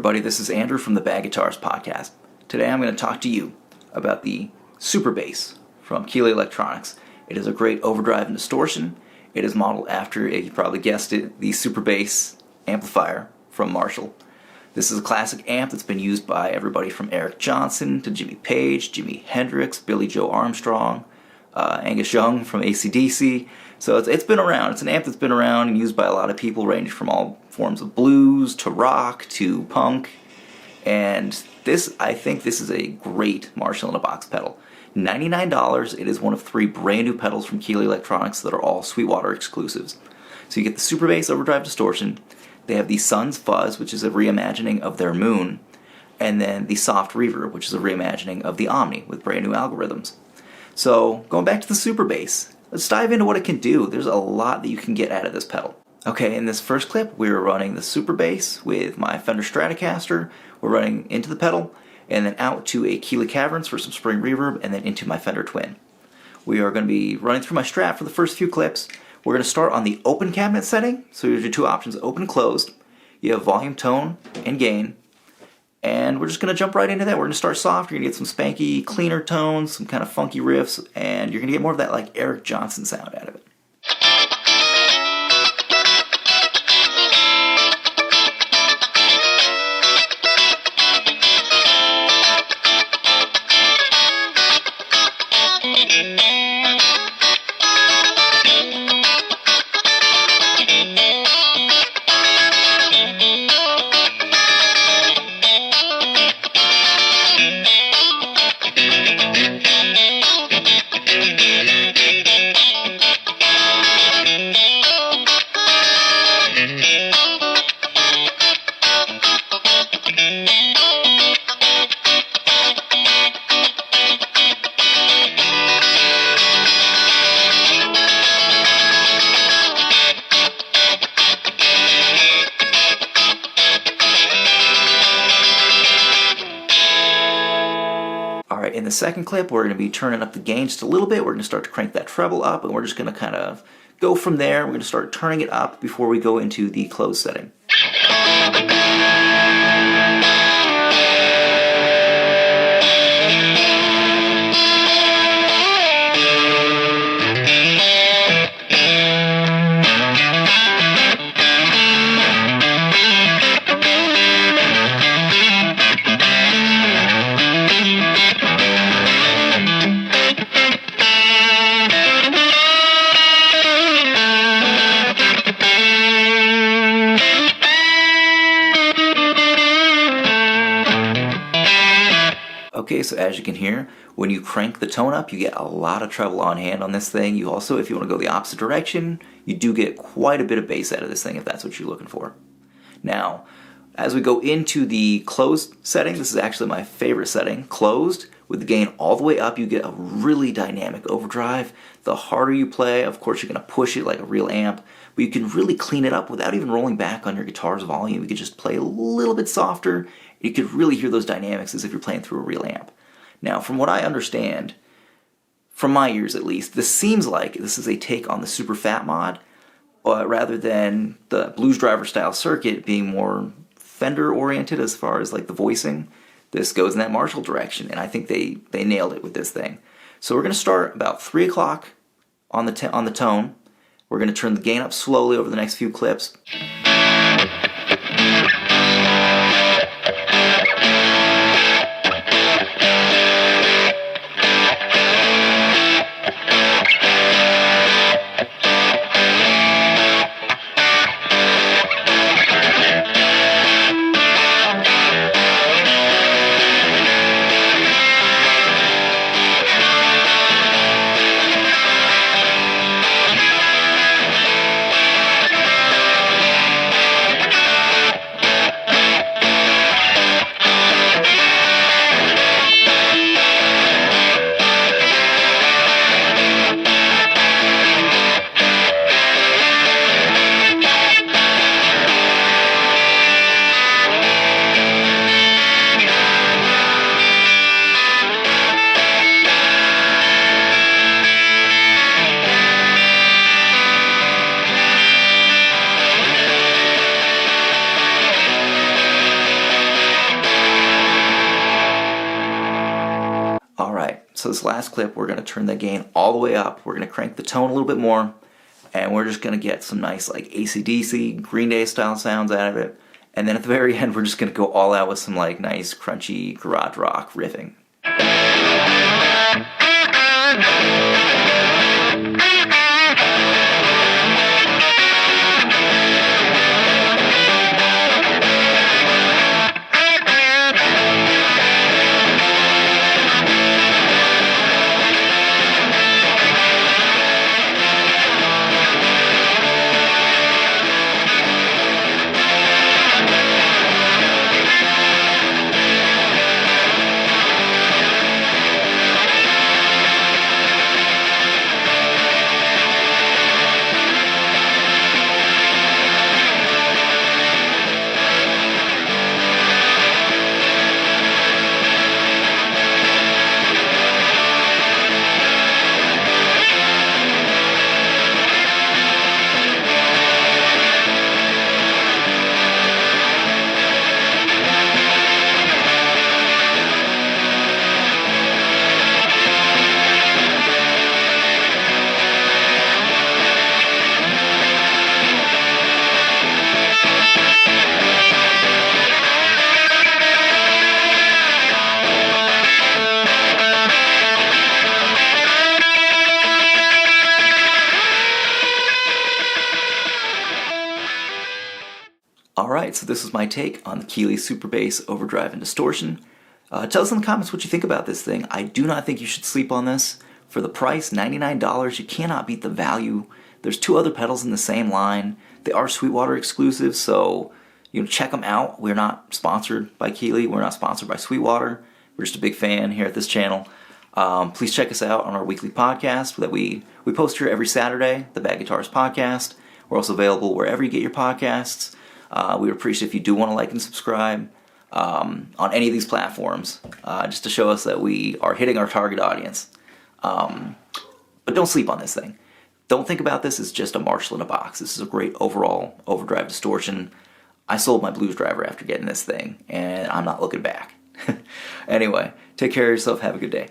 everybody, this is Andrew from the Bad Guitars podcast. Today I'm going to talk to you about the Super Bass from Keeley Electronics. It is a great overdrive and distortion. It is modeled after, you probably guessed it, the Super Bass amplifier from Marshall. This is a classic amp that's been used by everybody from Eric Johnson to Jimmy Page, Jimmy Hendrix, Billie Joe Armstrong, Angus from AC/DC. So it's been around. It's an amp that's been around and used by a lot of people, ranging from all forms of blues to rock to punk. And I think this is a great Marshall in a box pedal. $99. It is one of 3 brand new pedals from Keeley Electronics that are all Sweetwater exclusives. So you get the Super Bass Overdrive Distortion. They have the Sun's Fuzz, which is a reimagining of their Moon, and then the Soft Reverb, which is a reimagining of the Omni with brand new algorithms. So going back to the Super Bass, let's dive into what it can do. There's a lot that you can get out of this pedal. Okay, in this first clip, we're running the Super Bass with my Fender Stratocaster. We're running into the pedal, and then out to a Keeley Caverns for some spring reverb, and then into my Fender Twin. We are going to be running through my Strat for the first few clips. We're going to start on the open cabinet setting. So here's your 2 options, open and closed. You have volume, tone, and gain. And we're just going to jump right into that. We're going to start soft. You're going to get some spanky, cleaner tones, some kind of funky riffs, and you're going to get more of that like Eric Johnson sound out of it. Alright, in the second clip, we're going to be turning up the gain just a little bit. We're going to start to crank that treble up, and we're just going to kind of go from there. We're going to start turning it up before we go into the closed setting. Okay, so as you can hear, when you crank the tone up, you get a lot of treble on hand on this thing. You also, if you want to go the opposite direction, you do get quite a bit of bass out of this thing if that's what you're looking for. Now, as we go into the closed setting, this is actually my favorite setting, closed. With the gain all the way up, you get a really dynamic overdrive. The harder you play, of course, you're going to push it like a real amp, but you can really clean it up without even rolling back on your guitar's volume. You can just play a little bit softer. You can really hear those dynamics as if you're playing through a real amp. Now, from what I understand, from my ears at least, this seems like this is a take on the Super Fat mod, rather than the Blues Driver style circuit being more Fender oriented as far as like the voicing. This goes in that Marshall direction, and I think they nailed it with this thing. So we're going to start about 3 o'clock on the tone. We're going to turn the gain up slowly over the next few clips. So this last clip, we're going to turn the gain all the way up. We're going to crank the tone a little bit more, and we're just going to get some nice like AC/DC, Green Day style sounds out of it. And then at the very end, we're just going to go all out with some like nice crunchy garage rock riffing. Alright, so this is my take on the Keeley Super Bass Overdrive and Distortion. Tell us in the comments what you think about this thing. I do not think you should sleep on this. For the price, $99, you cannot beat the value. There's two other pedals in the same line. They are Sweetwater exclusives, so check them out. We're not sponsored by Keeley. We're not sponsored by Sweetwater. We're just a big fan here at this channel. Please check us out on our weekly podcast that we post here every Saturday, the Bad Guitars Podcast. We're also available wherever you get your podcasts. We would appreciate if you do want to like and subscribe on any of these platforms, just to show us that we are hitting our target audience. But don't sleep on this thing. Don't think about this as just a Marshall in a box. This is a great overall overdrive distortion. I sold my blues driver after getting this thing, and I'm not looking back. Anyway, take care of yourself. Have a good day.